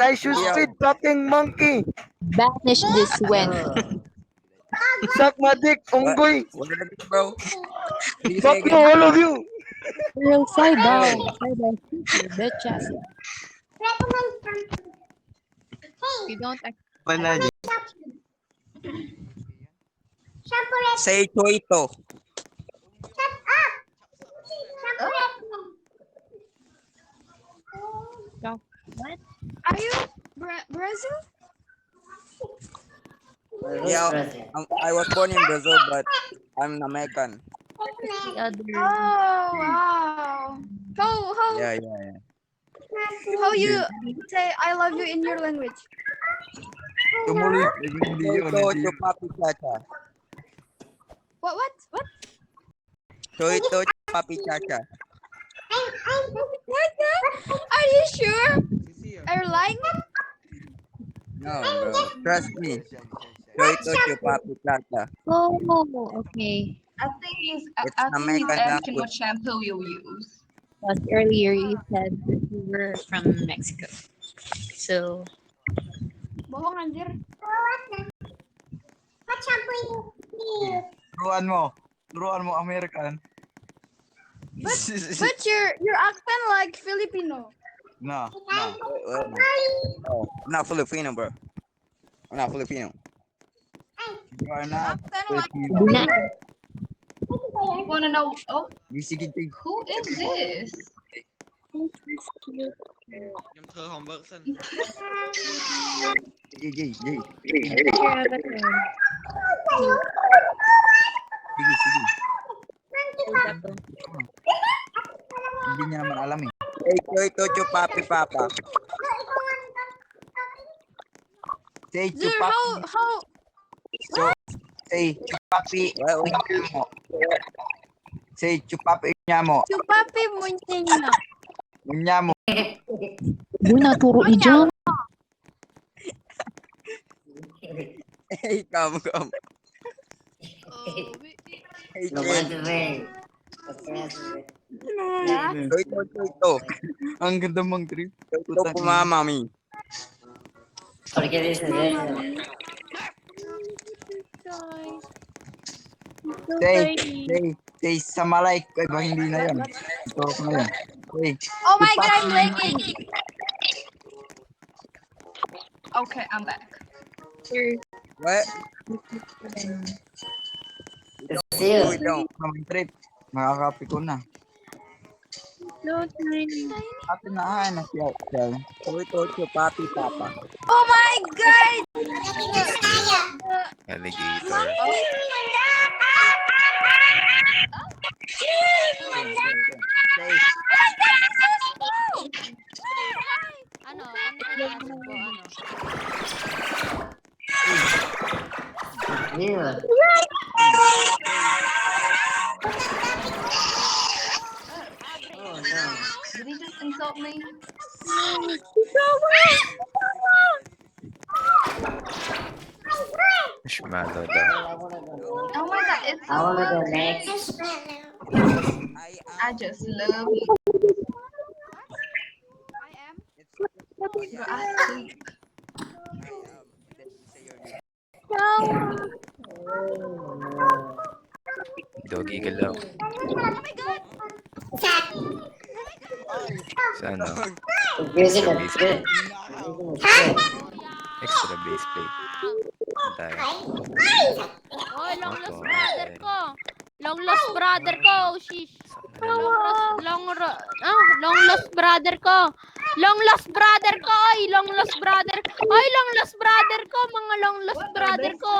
I should feed fucking monkey. Banish this when. Suck my dick, unggoy. What is it, bro? What do you say Fuck you, again? all of you. Girl, side down. Side down. Bitches. You don't Say choito. What? Are you Brazil? Yeah, I was born in Brazil, but I'm American. The other. Oh wow. How Yeah. how you say I love you in your language? Tumuloy. Hindi yun. Choito, Hindi. chupapi, chacha. What? Choito, chupapi, chacha. What? Are you sure? Are you lying? No, bro. Trust me. Choito, chupapi, chacha. Oh, okay. I think he's It's asking he's American asking language. what shampoo you use. Because earlier you said that you were from Mexico. So, Bohong anjir. Turuan mo American. But your accent like Filipino. Na. Oh, I'm not Filipino, bro. I'm not Filipino. You are not. Accent like na. You want to know? Oh, Sige. who is this? Em thơ Hồng Vân xin. Sige. Hindi niya naman alam eh. Say choito, chupapi, papa. Say Sir, chupapi. how Say chupapi. Well, Unyamo. Say chupapi unyamo. Chupapi muntenya. Unyamo. Doon naturo ni John. hey, come. Hey, choito. Ang ganda mong trip. Choito po, mami. Say samalay. Ay ba hindi na yan? Ito ko na yan. Say. Oh my god, I'm lagging. Okay, I'm back. What? We don't. Ang trip. Makakapi ko na. Atin na na siya. Choito, chupapi, papa. Oh my god. Alligator. Ano kailangan ko, Did he just insult me? Marshmallow daw. Oh my god, it's so lovely. I just love you. You're asleep. Doggy galaw. Sa ano? Extra base plate. Extra base plate. Tayo. Oy, long lost brother ko. Long lost brother ko, shish. Long lost brother ko. Long lost brother ko, oy, long lost brother. Oy, long lost brother ko, mga long lost brother ko.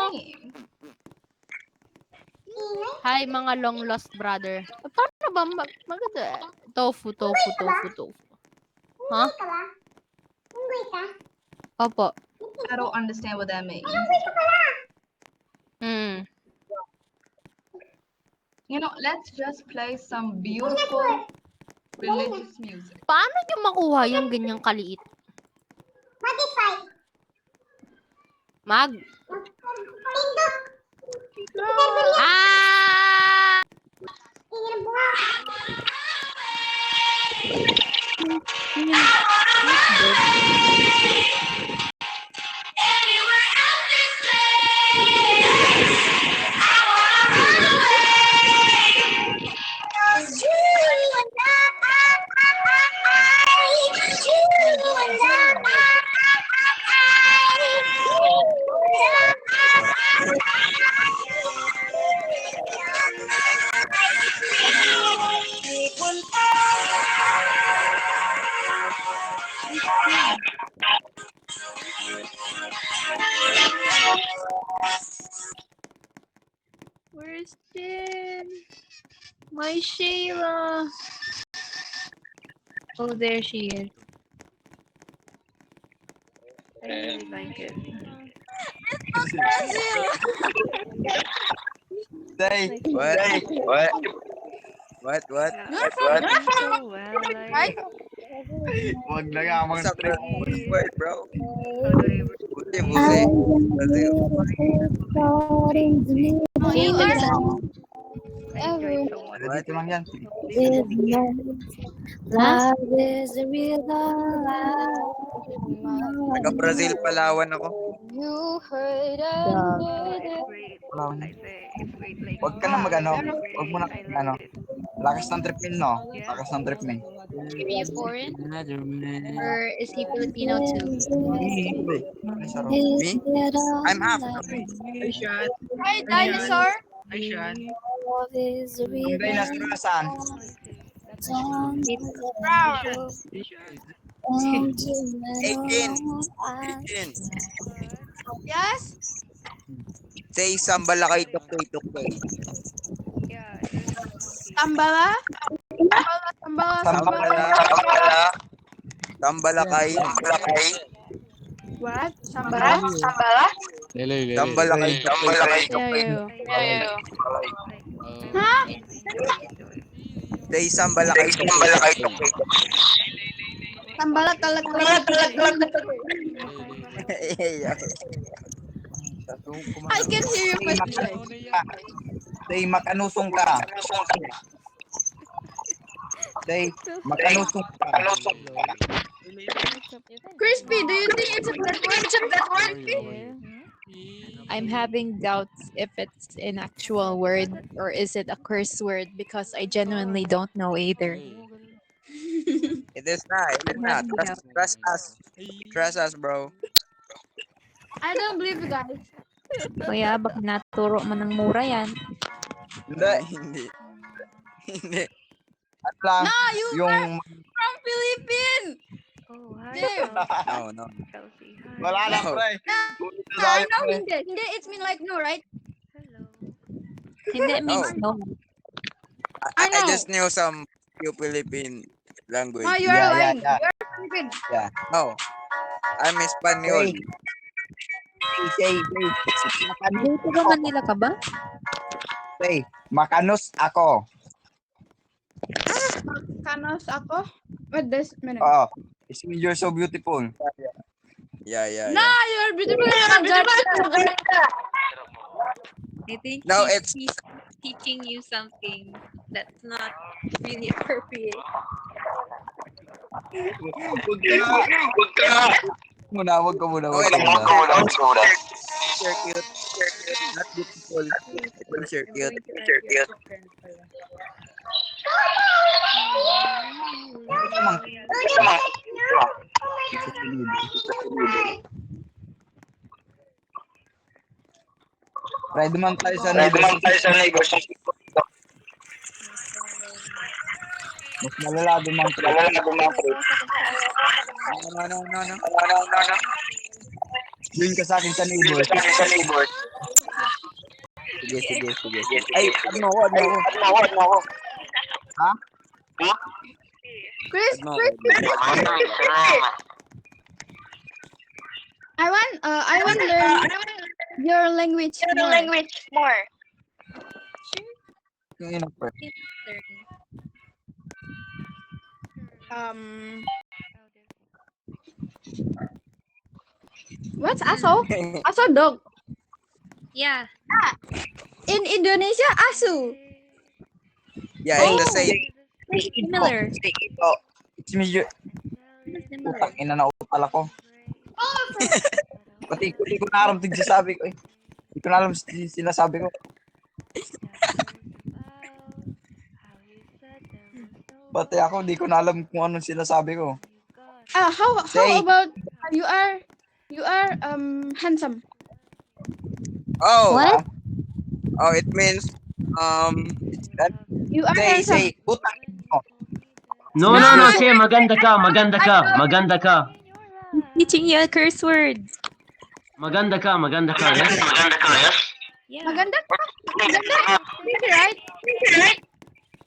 Hi, mga long lost brother. Paano ba maganda? Tofu. Ha? Opo. I don't understand what that means. You know, let's just play some beautiful religious music. Paano nyo makuha yung ganyang kaliit? Mag? Ah! my Sheila. Oh, there she is. I really like it. Day. What? You're from right? Huwag na nga mga What's up, bro? Word, bro. Buti. Oh, you are Dito lang yan. Taga Brazil, Palawan ako. Huwag ka na mag-ano. Huwag mo na ano. Lakas ng trip no? Lakas ng trip Is he foreign? Or is he Filipino too? Me? I'm half. Hi, dinosaur. Ang dinosaur saan? Brown. 18. Yes. Say sambala kay tukay. Tambala. Sambala kay. What? Sambala? Sambala kay tukay. Huh? Say sambala kay tukay. Tambala kalat. I can hear you question. Day, makanusong ka. Day, makanusong ka. Crispy, do you think it's a bad word? I'm having doubts if it's an actual word or is it a curse word because I genuinely don't know either. It is not. Trust us, bro. I don't believe you guys. Kuya, baka naturo mo ng mura yan. Hindi. Hindi. At lang, No, you yung from Philippines. Damn. No. wala na, No. pre. No, hindi. It's mean like no, right? Hindi, it means no. I know. just knew some few Philippine language. No, you are Yeah, lying. yeah. You're Philippines. No. I'm Espanyol. Say, Dito ba Manila ka ba? makanus ako. Kanos ako? What does it mean? Oh, you're so beautiful. Yeah. No, you're beautiful. I think No, he's it's- teaching you something that's not really appropriate. Wag ka muna. You're cute. Not beautiful. You're cute. Ride man tayo sa neighbors. Mas malala dumang No. Yun ka sa akin sa neighbors. Sige. Ay, ano ako. Ha? Chris, Ano I want to learn your language more. Yung ina, pre. What's aso? Aso dog. Yeah. In Indonesia, asu. Yeah, it's the same. Similar. It's me, putang ina na utal ako. Pati hindi ko na alam sinasabi ko eh. Hindi ko na alam sinasabi ko. Pati ako, hindi ko na alam kung anong sinasabi ko. How Say. about you are handsome. Oh. What? Oh, it means You are handsome. Say, putang ina mo. No, say maganda ka. Teaching you a curse word. Maganda ka, yes? Yeah. Maganda. Maganda. Right?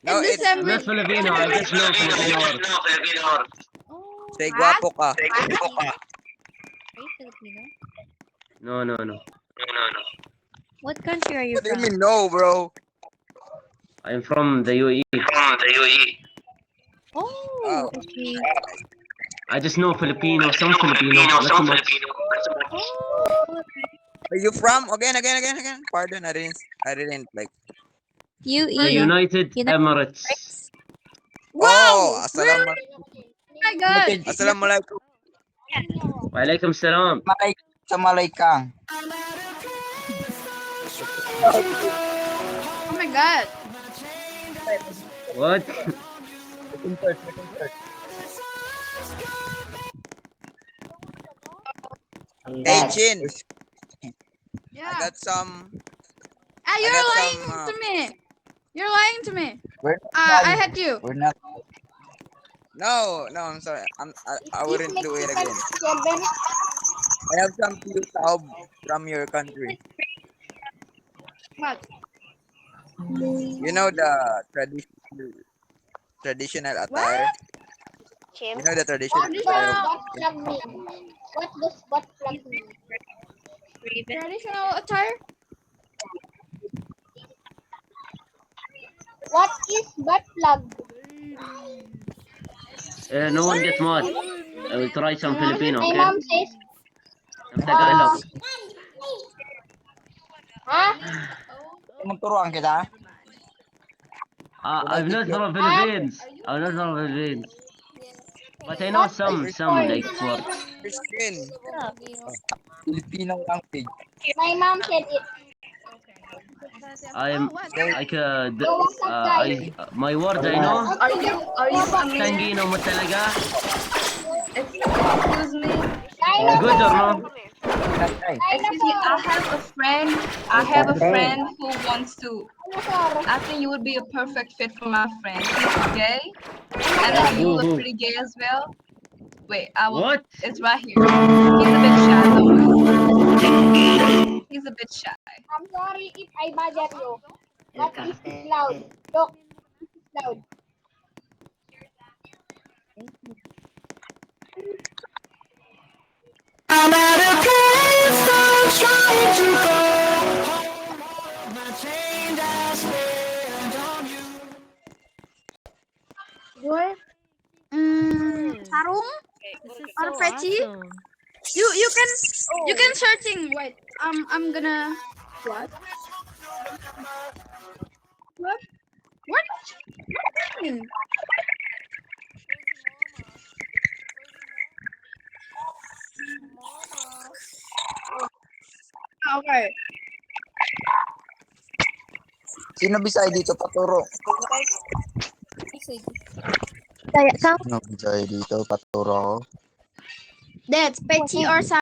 No, In it's December. Not Filipino, I just know Filipino word. say guapo ka. Are you Filipino? No. What country are you What do you from? mean no, bro? I'm from the UAE. Oh, okay. I just know Filipino, some Filipino, not too much. Where you from? Again. Pardon, I didn't like. The UE. United United Emirates. Oh, Oh my god. assalamualaikum. Walaikum salam. Malay sa Malaykang. Oh my god. What? Hey, Chin. I Yeah. got some. Ah, I you're got lying some, to me. You're lying to me. We're not I lying. hate you. We're not. No, I'm sorry. I wouldn't do it again. I have some taub from your country. What? You know the traditional attire. You know the traditional attire. Traditional attire? No one get mad. I will try some Filipino, okay? Some Tagalog. Turuan kita. I'm not from Philippines. I'm not from Philippines. But I know some like words. Christian. Filipino language. I'm like my words I know. Are you Amir? Tangino mo talaga? Excuse me. Good or no? Excuse me. I have a friend who wants to. I think you would be a perfect fit for my friend. He's gay, and then you look pretty gay as well. Wait, I will. What? It's right here. He's a bit shy though. He's a bit shy. I'm sorry if I bother you. But this is loud. Look, it's loud. Boy? Sarung? Or peci? You can searching. Wait, I'm gonna what? What? What? Okay. Sino Bisay dito paturo? Kaya ka Sino Bisay dito paturo? That's peci or sarung.